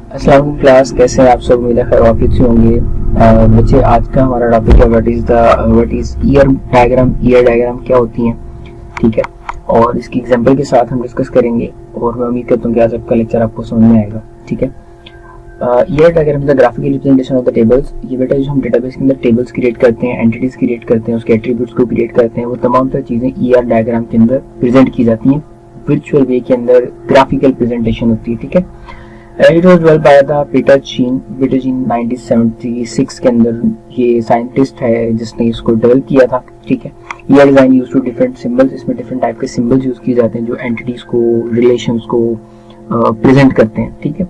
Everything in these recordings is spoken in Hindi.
अस्सलाम वालेकुम क्लास, कैसे हैं आप सब? उम्मीद है खैर वाफियत से होंगे। बच्चे, आज का हमारा टॉपिक है what is year diagram. Year diagram क्या होती हैं, ठीक है, और इसकी एग्जांपल के साथ हम डिस्कस करेंगे और मैं उम्मीद करता हूँ कि आज आपका लेक्चर आपको समझ में आएगा, ठीक है। Year diagram is the graphical representation of the tables. ये बेटा जो हम डेटाबेस के अंदर टेबल्स क्रिएट करते हैं, एंटिटीज क्रिएट करते हैं, उसके एट्रीब्यूट्स को क्रिएट करते हैं, वो तमाम तरह चीजें ईयर डायग्राम के अंदर प्रेजेंट की जाती हैं। वर्चुअल वे के अंदर ग्राफिकल प्रेजेंटेशन होती है, ठीक है। It was developed by the Peter चीन 1976 के अंदर। ये साइंटिस्ट है जिसने इसको डेवलप किया था, ठीक है। ER design use to different symbols. इसमें डिफरेंट टाइप के सिंबल्स यूज किए जाते हैं जो एंटिटीज को, रिलेशंस को प्रेजेंट करते हैं, ठीक है।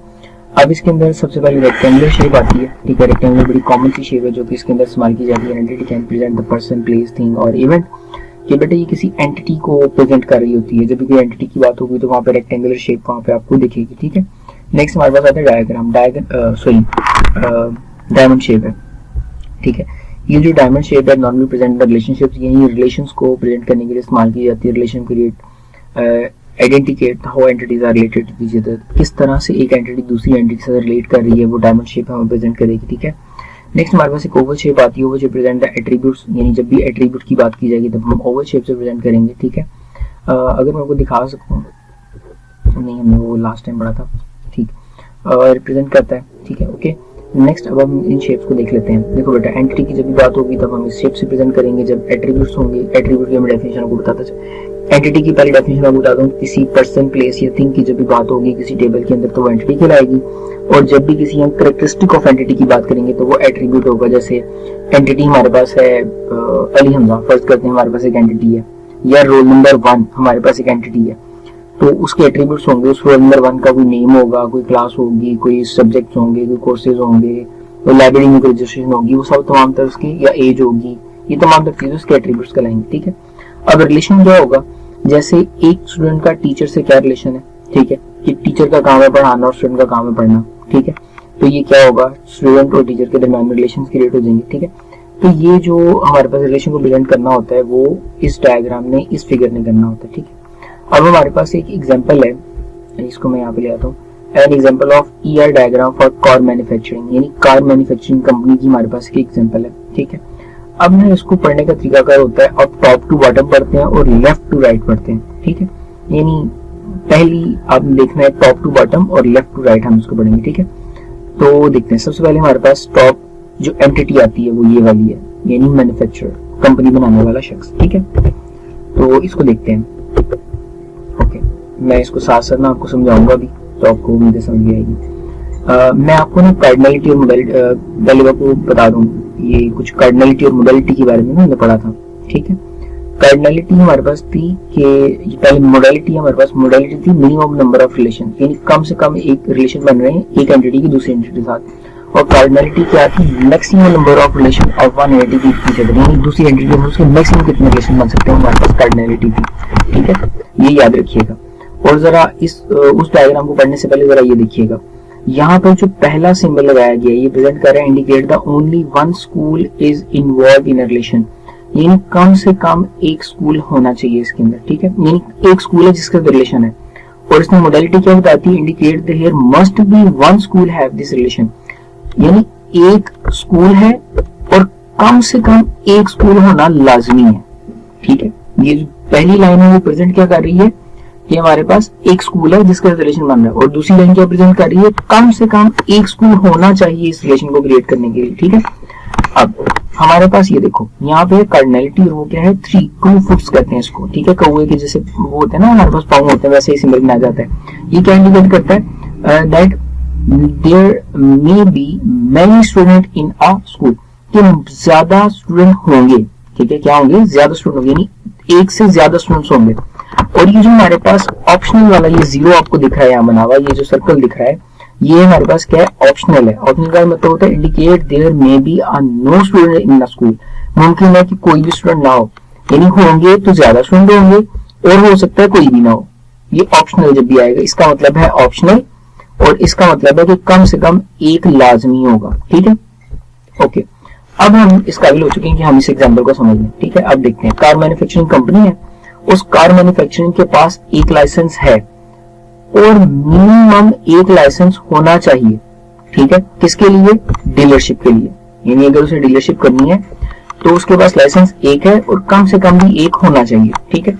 अब इसके अंदर सबसे पहले रेक्टेंगुलर शेप आती है, ठीक है। रेक्टेंगुलर बड़ी कॉमन सी शेप है जो कि इसके अंदर इस्तेमाल की जाती है। Entity can present the person, place, thing और इवेंट। कि बेटा ये किसी एंटिटी को प्रेजेंट कर रही होती है। जब भी कोई एंटिटी की बात होगी तो वहाँ पे रेक्टेंगुलर शेप वहाँ पे आपको दिखेगी, ठीक है। नेक्स्ट हमारे पास आता है डायमंड शेप है, ठीक है। ये जो डायमंड शेप है नॉर्मली प्रेजेंट द रिलेशनशिप्स, यही रिलेशंस को प्रेजेंट करने के लिए इस्तेमाल की जाती है। Relation create identify how entities are related to each other. किस तरह से एक एंटिटी दूसरी एंटिटी से रिलेट कर रही है, वो डायमंड शेप हमें प्रेजेंट करेगी, ठीक है। नेक्स्ट हमारे पास एक ओवल शेप आती है। Oval shape present the attributes, यानी जब भी एट्रीब्यूट की बात की जाएगी तब हम ओवल शेप से प्रेजेंट करेंगे, ठीक है। अगर मैं आपको दिखा सकूं, नहीं हमने वो लास्ट टाइम पढ़ा था, ठीक, रिप्रेजेंट करता है, ठीक है, ओके। नेक्स्ट अब हम इन शेप्स को देख लेते हैं। देखो बेटा, एंटिटी की जब भी बात होगी तब हम इस शेप से प्रेजेंट करेंगे। जब एट्रीब्यूट्स होंगे, एट्रीब्यूट की मैं डेफिनेशन आपको बताता चलूं। एंटिटी की पहली डेफिनेशन आपको बताता हूँ। किसी पर्सन, प्लेस या थिंग की जब भी बात होगी किसी टेबल के अंदर तो वो एंटिटी कहलाएगी। और जब भी किसी हम कैरेक्टरिस्टिक ऑफ एंटिटी की बात करेंगे तो वो एट्रीब्यूट होगा। जैसे एंटिटी हमारे पास है अली हमजा, फर्ज करते हैं हमारे पास एक एंटिटी है, या रोल नंबर 1 हमारे पास एक एंटिटी है, तो उसके एट्रीब्यूट्स होंगे। उस रोल नंबर 1 का कोई नेम होगा, कोई क्लास होगी, कोई सब्जेक्ट्स होंगे, कोई कोर्सेज होंगे, कोई लाइब्रेरी में कोई रजिस्ट्रेशन होगी, वो सब तमाम तरह उसकी, या एज होगी, ये तमाम तरह चीजें उसके एट्रीब्यूट्स कहलाएंगे, ठीक है। अब रिलेशन क्या होगा? जैसे एक स्टूडेंट का टीचर से क्या रिलेशन है, ठीक है, कि टीचर का काम है पढ़ाना और स्टूडेंट का काम है पढ़ना, ठीक है। तो ये क्या होगा? स्टूडेंट और टीचर के दरमियान रिलेशन क्रिएट हो जाएंगे, ठीक है। तो ये जो हमारे पास रिलेशन को प्रेजेंट करना होता है वो इस डायग्राम ने, इस फिगर ने करना होता है, ठीक है। अब हमारे पास एक एग्जांपल है, इसको मैं यहाँ पे ले आता हूँ। An example of year diagram for car manufacturing, यानी कार मैन्युफैक्चरिंग कंपनी की हमारे पास एक एग्जांपल है, ठीक है। अब ना इसको पढ़ने का तरीका क्या होता है? अब टॉप टू बॉटम पढ़ते हैं और लेफ्ट टू राइट पढ़ते हैं, ठीक है। यानी पहली आपने देखना है टॉप टू बॉटम और लेफ्ट टू राइट हम इसको पढ़ेंगे, ठीक है। तो देखते हैं। सबसे पहले हमारे पास टॉप जो एंटिटी आती है वो ये वाली है, यानी मैन्युफैक्चरर, कंपनी बनाने वाला शख्स, ठीक है। तो इसको देखते हैं, ओके। मैं इसको साथ साथ ना आपको समझाऊंगा भी, तो आपको उम्मीद समझ में आएगी। मैं आपको ना कार्डिनलिटी और मोडालिटी पहले आपको बता दूं, ये कुछ कार्डिनलिटी और मोडालिटी के बारे में हमने पढ़ा था, ठीक है। कार्डिनलिटी हमारे पास थी कि पहले मोडालिटी हमारे पास, मोडालिटी थी मिनिमम नंबर ऑफ रिलेशन, यानी कम से कम एक रिलेशन बन रहे हैं एक एंटिटी की दूसरी एंटिटी के साथ। और कार्डिनलिटी क्या थी? Maximum number of relation of one entity की ईच अदर, यानी दूसरी एंटिटी में उसके मैक्सिमम कितने रिलेशन बन सकते हैं, हमारे पास कार्डिनलिटी थी, ठीक है। ये याद रखिएगा। और जरा उस डायग्राम को पढ़ने से पहले जरा ये देखिएगा, यहाँ पर जो पहला सिंबल लगाया गया है ये प्रेजेंट कर रहा है indicate the only one school is involve in a relation, यानी कम से कम एक स्कूल होना चाहिए इसके अंदर, ठीक है। यानी एक स्कूल है जिसका रिलेशन है। और इसमें मोडालिटी क्या बताती है? Indicate the here must be one school have this relation, यानी एक स्कूल है और कम से कम एक स्कूल होना लाजमी है, ठीक है। ये जो पहली लाइन है वो प्रेजेंट क्या कर रही है कि हमारे पास एक स्कूल है जिसका रिलेशन बन रहा है, और दूसरी लाइन क्या प्रेजेंट कर रही है? कम से कम एक स्कूल होना चाहिए इस रिलेशन को क्रिएट करने के लिए, ठीक है। अब हमारे पास ये देखो, यहाँ पे कार्डिनलिटी और वो क्या है? 3 क्रू फुट्स कहते हैं इसको, ठीक है। कौवे के जैसे वो होते हैं ना हमारे पास पाँव होते हैं, वैसे ही सिंबल बनाया जाता है। ये क्या इंडिकेट करता है? That there may be many student in a school, कि ज्यादा स्टूडेंट होंगे, ठीक है। क्या होंगे? ज्यादा स्टूडेंट होंगे, यानी एक से ज्यादा स्टूडेंट्स होंगे। और ये जो हमारे पास ऑप्शनल वाला ये 0 आपको दिख रहा है यहाँ बना हुआ, ये जो सर्कल दिख रहा है ये हमारे पास क्या है? ऑप्शनल है। ऑप्शनल का मतलब होता है indicate there may be a no student in the school, मुमकिन है कि कोई भी स्टूडेंट ना हो, यानी होंगे तो ज्यादा स्टूडेंट होंगे और हो सकता है कोई भी ना हो। ये ऑप्शनल जब भी आएगा इसका मतलब है ऑप्शनल, और इसका मतलब है कि कम से कम एक लाजमी होगा, ठीक है, ओके। अब हम इस काबिल हो चुके हैं कि हम इस एग्जाम्पल को समझ लें, ठीक है। अब देखते हैं, कार मैन्युफैक्चरिंग कंपनी है, उस कार मैन्युफैक्चरिंग के पास एक लाइसेंस है और मिनिमम एक लाइसेंस होना चाहिए, ठीक है, किसके लिए, डीलरशिप के लिए। यानी अगर उसे डीलरशिप करनी है तो उसके पास लाइसेंस एक है और कम से कम भी एक होना चाहिए, ठीक है।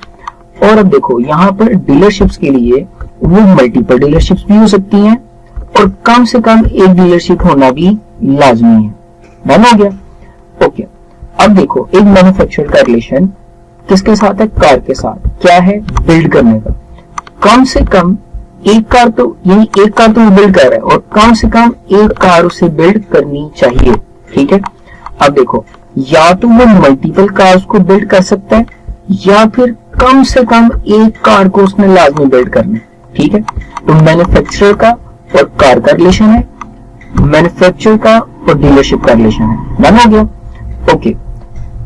और अब देखो यहाँ पर डीलरशिप्स के लिए वो मल्टीपल डीलरशिप्स भी हो सकती हैं और कम से कम एक डीलरशिप होना भी लाजमी है। डन हो गया, ओके। अब देखो एक मैन्युफैक्चरर का रिलेशन किसके साथ है, कार के साथ। क्या है, बिल्ड करने का। कम से कम एक कार तो, यानी एक कार तो वो बिल्ड कर रहा है और कम से कम एक कार उसे बिल्ड करनी चाहिए, ठीक है। अब देखो या तो वो मल्टीपल कार्स को बिल्ड कर सकता है या फिर कम से कम एक कार को उसने लाजमी बिल्ड करना है, ठीक है। तो मैन्युफैक्चरर का और कार का रिलेशन है, मैन्युफैक्चरर का और डीलरशिप का रिलेशन है। डन हो गया, ओके।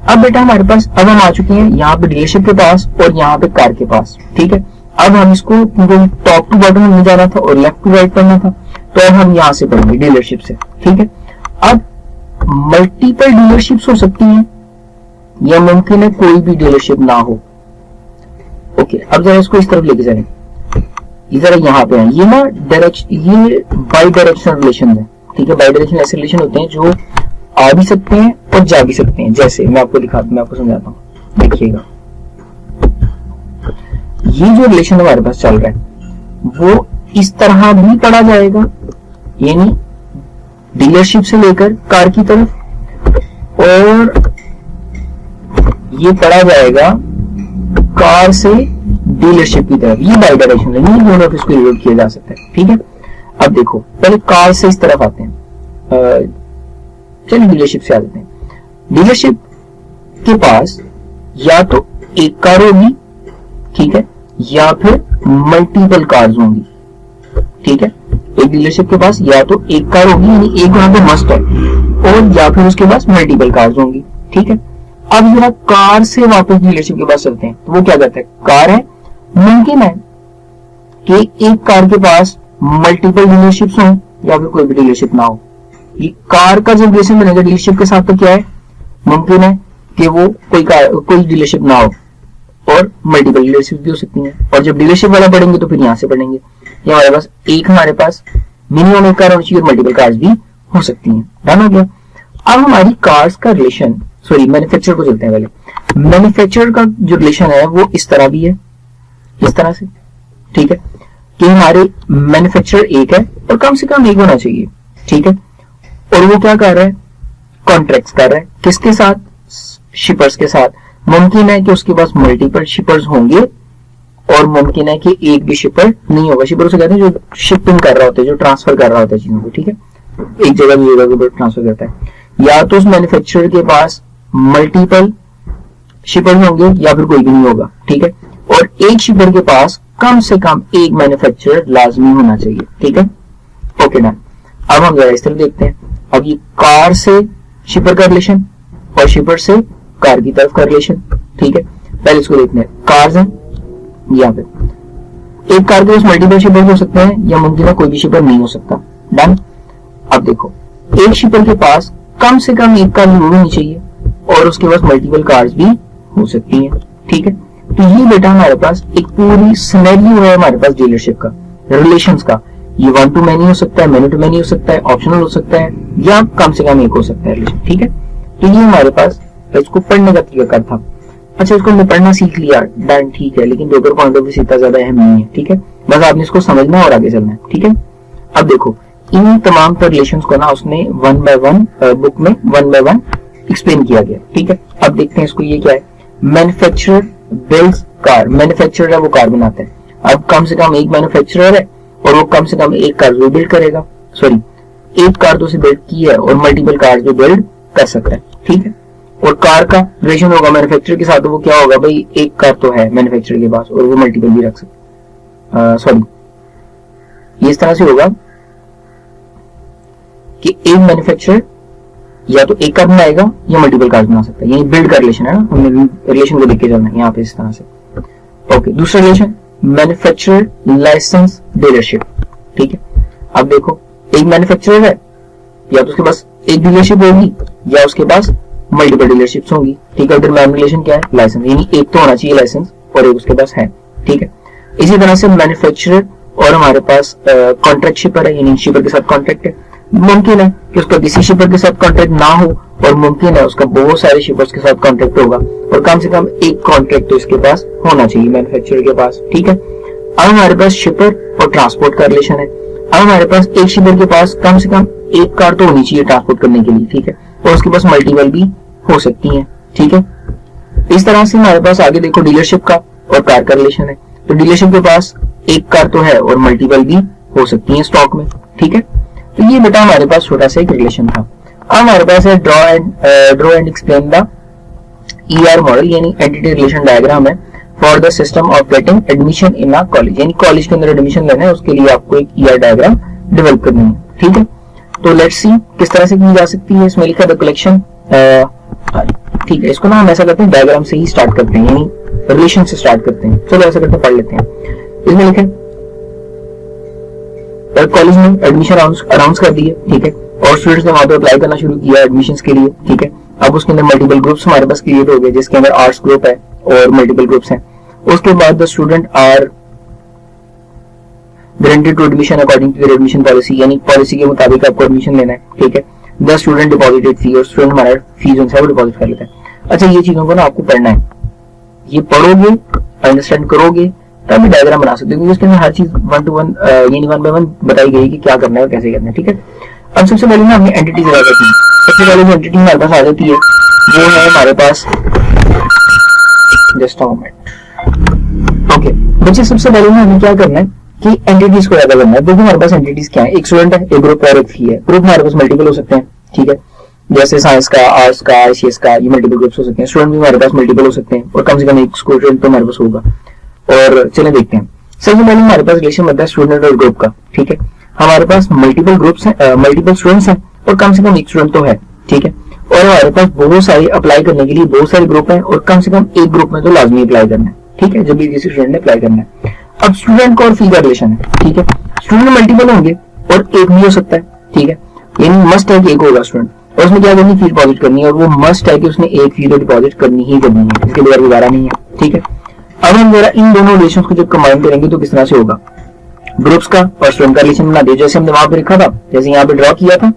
अब बेटा हमारे पास, अब हम आ चुके हैं यहाँ पे डीलरशिप के पास और यहाँ पे कार के पास, ठीक है। अब हम इसको टॉप टू बॉटम में जाना था और लेफ्ट टू राइट पढ़ना था, तो हम यहाँ से पढ़ेंगे डीलरशिप से, ठीक है। अब मल्टीपल डीलरशिप्स हो सकती हैं या मुमकिन है कोई भी डीलरशिप ना हो, ओके। अब जरा इसको इस तरफ लेके जाएं, जरा यहाँ पे है, ये ना डायरेक्शन, ये बाई डायरेक्शनल रिलेशन है, ठीक है। बाई डायरेक्शनल ऐसे रिलेशन होते हैं जो आ भी सकते हैं और जा भी सकते हैं। जैसे मैं आपको समझाता हूँ, देखिएगा। ये जो रिलेशन हमारे पास चल रहा है वो इस तरह भी पढ़ा जाएगा, यानी डीलरशिप से लेकर कार की तरफ, और ये पढ़ा जाएगा कार से डीलरशिप की तरफ। ये बाई डायरेक्शन है, ये दोनों इसको यूज किया जा सकता है, ठीक है। अब देखो पहले कार से इस तरफ आते हैं, चलिए डीलरशिप से आ जाते हैं। डीलरशिप के पास या तो एक कार होगी, ठीक है, या फिर मल्टीपल कार्स होंगी, ठीक है। एक डीलरशिप के पास या तो एक कार होगी, यानी एक वहां पे मस्ट है, और या फिर उसके पास मल्टीपल कार्स होंगी, ठीक है। अब जरा कार से वापस डीलरशिप के पास चलते हैं, तो वो क्या कहता है, कार है, मुमकिन है कि एक कार के पास मल्टीपल डीलरशिप्स हो या फिर कोई भी डीलरशिप ना हो। ये कार का जब रिलेशन बनेगा डीलरशिप के साथ तो क्या है, मुमकिन है कि वो कोई डीलरशिप ना हो और मल्टीपल डीलरशिप भी हो सकती हैं। और जब डीलरशिप वाला पढ़ेंगे तो फिर यहाँ से पढ़ेंगे, ये हमारे पास मिनिमम एक कार होनी चाहिए और मल्टीपल कार्स भी हो सकती हैं। डन हो गया। अब हमारी कार्स का रिलेशन, सॉरी मैन्युफैक्चरर को चलते हैं पहले। मैन्युफैक्चरर का जो रिलेशन है वो इस तरह भी है, इस तरह से, ठीक है, कि हमारे मैन्युफैक्चरर एक है और कम से कम एक होना चाहिए, ठीक है। और वो क्या कर रहा है, कॉन्ट्रैक्ट्स कर रहा है, किसके साथ, शिपर्स के साथ। मुमकिन है कि उसके पास मल्टीपल शिपर्स होंगे और मुमकिन है कि एक भी शिपर नहीं होगा। शिपर उसे कहते हैं जो शिपिंग कर रहा होता है, जो ट्रांसफर कर रहा होता है चीजों को, ठीक है, एक जगह दूसरी जगह पर ट्रांसफर करता है। या तो उस मैन्युफैक्चरर के पास मल्टीपल शिपर्स होंगे या फिर कोई भी नहीं होगा, ठीक है। और एक शिपर के पास कम से कम एक मैन्युफैक्चरर लाजमी होना चाहिए, ठीक है, ओके डन। अब हम जरा इस तरह देखते हैं। अब ये कार से शिपर का रिलेशन और शिपर से कार की तरफ का रिलेशन, ठीक है। पहले इसको देखते हैं, कार्स हैं यहाँ पे, एक कार के पास मल्टीपल शिपर हो सकते हैं या मुमकिन है कोई भी शिपर नहीं हो सकता। डन। अब देखो एक शिपर के पास कम से कम एक कार जरूर होनी चाहिए और उसके पास मल्टीपल कार्स भी हो सकती हैं, ठीक है। तो ये बेटा हमारे पास एक पूरी सिनेरियो है हमारे पास डीलरशिप का, रिलेशंस का। ये 1 to many हो सकता है, many to many हो सकता है, ऑप्शनल हो सकता है या कम से कम एक हो सकता है रिलेशन, ठीक है। तो ये हमारे पास इसको पढ़ने का तरीका था। अच्छा, इसको हमने पढ़ना सीख लिया, डन, ठीक है, लेकिन पेपर पॉइंट ऑफ व्यू से इतना ज्यादा अहम नहीं है, ठीक है। बस आपने इसको समझना और आगे चलना है, ठीक है। अब देखो इन तमाम रिलेशंस को ना उसने 1 by 1 बुक में 1 by 1 एक्सप्लेन किया गया, ठीक है। अब देखते हैं इसको, ये क्या है, मैन्युफैक्चरर बिल्ड्स कार। मैन्युफैक्चरर है वो कार बनाता है। अब कम से कम एक मैन्युफैक्चरर है और वो कम से कम एक कार जो बिल्ड करेगा, सॉरी एक कार तो उसे बिल्ड की है और मल्टीपल कार जो बिल्ड कर सकता है, ठीक है। और कार का रिलेशन होगा मैन्युफैक्चरर के साथ, तो वो क्या होगा भाई, एक कार तो है मैन्युफैक्चरर के पास और वो मल्टीपल भी रख सकता, सॉरी ये इस तरह से होगा कि एक मैन्युफैक्चरर या तो एक कार बनाएगा या मल्टीपल कार्स बना सकता है, यही बिल्ड का रिलेशन है ना, हमने रिलेशन को देख के चलना है यहाँ पे इस तरह से, ओके। दूसरा रिलेशन मैन्युफैक्चरर लाइसेंस डीलरशिप, ठीक है। अब देखो एक मैन्युफैक्चरर है, या तो उसके पास एक डीलरशिप होगी या उसके पास मल्टीपल डीलरशिप्स होंगी, ठीक है। मेन रिलेशन क्या है, लाइसेंस, यानी एक तो होना चाहिए लाइसेंस और एक उसके पास है, ठीक है। इसी तरह से मैन्युफैक्चरर और हमारे पास कॉन्ट्रैक्ट शिपर है, यानी शिपर के साथ कॉन्ट्रैक्ट है। मुमकिन है कि उसका किसी शिपर के साथ कॉन्ट्रैक्ट ना हो और मुमकिन है उसका बहुत सारे शिपर्स के साथ कॉन्ट्रैक्ट होगा और कम से कम एक कॉन्ट्रैक्ट तो इसके पास होना चाहिए मैन्युफैक्चरर के पास, ठीक है। अब हमारे पास शिपर और ट्रांसपोर्ट का रिलेशन है। अब हमारे पास एक शिपर के पास कम से कम एक कार तो होनी चाहिए ट्रांसपोर्ट करने के लिए, ठीक है, और उसके पास मल्टीपल भी हो सकती है, ठीक है। इस तरह से हमारे पास आगे देखो डीलरशिप का और कार का रिलेशन है। तो डीलरशिप के पास एक कार तो है और मल्टीपल भी हो सकती है स्टॉक में, ठीक है। तो ये बेटा हमारे पास छोटा सा एक रिलेशन था। अब हमारे पास है draw and explain the ER model, यानी एंटिटी रिलेशन डायग्राम है for the system of getting admission in a college, यानी कॉलेज के अंदर एडमिशन लेना है उसके लिए आपको एक ER डायग्राम डेवलप करनी है, ठीक है। तो लेट्स सी किस तरह से की जा सकती है। इसमें लिखा द कलेक्शन, ठीक है, इसको ना हम ऐसा करते हैं डायग्राम से ही स्टार्ट करते हैं, यानी रिलेशन से स्टार्ट करते हैं। चलो ऐसा करते पढ़ लेते हैं। इसमें लिखा कॉलेज ने एडमिशन अनाउंस कर दिए, ठीक है, और स्टूडेंट्स ने वहां पे अप्लाई करना शुरू किया एडमिशंस के लिए, ठीक है। अब उसके अंदर मल्टीपल ग्रुप्स हमारे पास क्रिएट हो गए, जिसके अंदर आर्ट्स ग्रुप है और मल्टीपल ग्रुप्स हैं। उसके बाद the student are granted to admission according to their admission policy, यानी पॉलिसी के मुताबिक आपको एडमिशन लेना है, ठीक है। द स्टूडेंट डिपॉजिटेड फी, और स्टूडेंट हमारा फी जो है वो डिपॉजिट कर लेता है। अच्छा, ये चीजों को ना आपको पढ़ना है, ये पढ़ोगे अंडरस्टैंड करोगे तभी डायग्राम बना सकते हो, क्योंकि उसके अंदर हर चीज 1 to 1 यानी 1 by 1 बताई गई कि क्या करना है और कैसे करना है, ठीक है। अब सबसे पहले ना हमने एंटिटीज लगा करती है। सबसे पहले जो एंटिटी हमारे पास आ जाती है वो है हमारे पास, जस्ट अ मोमेंट, ओके बच्चे। सबसे पहले ना हमें क्या करना है कि एंटिटीज को याद करना है। देखो हमारे पास एंटिटीज क्या है, एक स्टूडेंट है, एक ग्रुप है और एक फी है। ग्रुप हमारे पास मल्टीपल हो सकते हैं, ठीक है, जैसे साइंस का, आर्ट्स का, ICS का, ये मल्टीपल ग्रुप्स हो सकते हैं। स्टूडेंट भी हमारे पास मल्टीपल हो सकते हैं और कम से कम एक स्टूडेंट तो हमारे पास होगा। और चले देखते हैं। सबसे पहले हमारे पास रिलेशन बनता है स्टूडेंट और ग्रुप का, ठीक है। हमारे पास मल्टीपल ग्रुप्स हैं, मल्टीपल स्टूडेंट्स हैं और कम से कम एक स्टूडेंट तो है, ठीक है। और हमारे पास बहुत सारे अप्लाई करने के लिए बहुत सारे ग्रुप हैं और कम से कम एक ग्रुप में तो लाजमी अप्लाई करना है, ठीक है, जब भी किसी स्टूडेंट ने अप्लाई करना है। अब स्टूडेंट का और फी का रिलेशन है, ठीक है। स्टूडेंट मल्टीपल होंगे और एक भी हो सकता है, ठीक है, यानी मस्ट है कि एक होगा स्टूडेंट, और उसमें क्या करनी, फी डिपॉजिट करनी है, और वो मस्ट है कि उसने एक फी तो डिपॉजिट करनी ही करनी है, इसके बगैर गुजारा नहीं है, ठीक है। अब हम जरा इन दोनों रिलेशंस को जब कंबाइन करेंगे तो किस तरह से होगा, ग्रुप्स का और स्टूडेंट का रिलेशन बना दिया, जैसे हमने वहां पे लिखा था, जैसे यहाँ पे ड्रॉ किया था,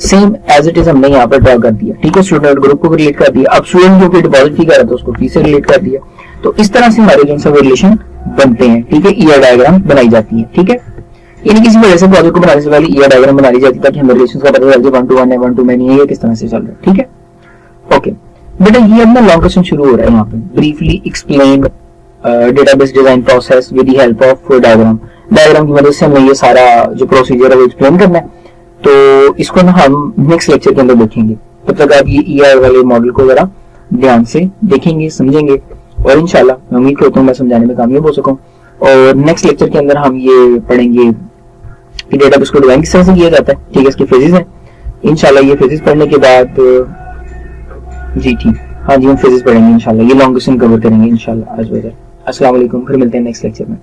सेम एज इट इज हमने यहाँ पर ड्रॉ कर दिया, ठीक है। स्टूडेंट और ग्रुप को रिलेट कर दिया। अब स्टूडेंट जो डिपॉजिट फी कर रहा था उसको फी से रिलेट कर दिया। तो इस तरह से हमारे जो है रिलेशन बनते हैं, ठीक है, ER डायग्राम बनाई जाती है, ठीक है। यानी किसी वजह से प्रोजेक्ट को बनाने से पहले ER डायग्राम बना ली जाती है ताकि हमें रिलेशंस का पता चल जाए 1 to 1 है, 1 to many है, ये किस तरह से चल रहा है, ठीक है। ओके बेटा, ये अपना लॉन्ग क्वेश्चन शुरू हो रहा है। यहाँ पे briefly explain database design process with the help of diagram. Diagram की मदद से हमें ये सारा जो प्रोसीजर है वो एक्सप्लेन करना है। तो इसको ना हम नेक्स्ट लेक्चर के अंदर देखेंगे। तब तक आप ये ER वाले मॉडल को जरा ध्यान से देखेंगे, समझेंगे, और इंशाल्लाह मैं उम्मीद करता हूँ मैं समझाने में कामयाब हो सकूं। और नेक्स्ट लेक्चर के अंदर हम ये पढ़ेंगे कि डेटाबेस को डिजाइन किस तरह से किया जाता है, ठीक है, इसके फेजेस हैं। इंशाल्लाह ये फेजेस पढ़ने के बाद जी ठीक, हाँ जी, हम फेजेस पढ़ेंगे इंशाल्लाह। ये लॉन्ग क्वेश्चन कवर करेंगे इंशाल्लाह आज वजह। अस्सलाम वालेकुम, फिर मिलते हैं नेक्स्ट लेक्चर में।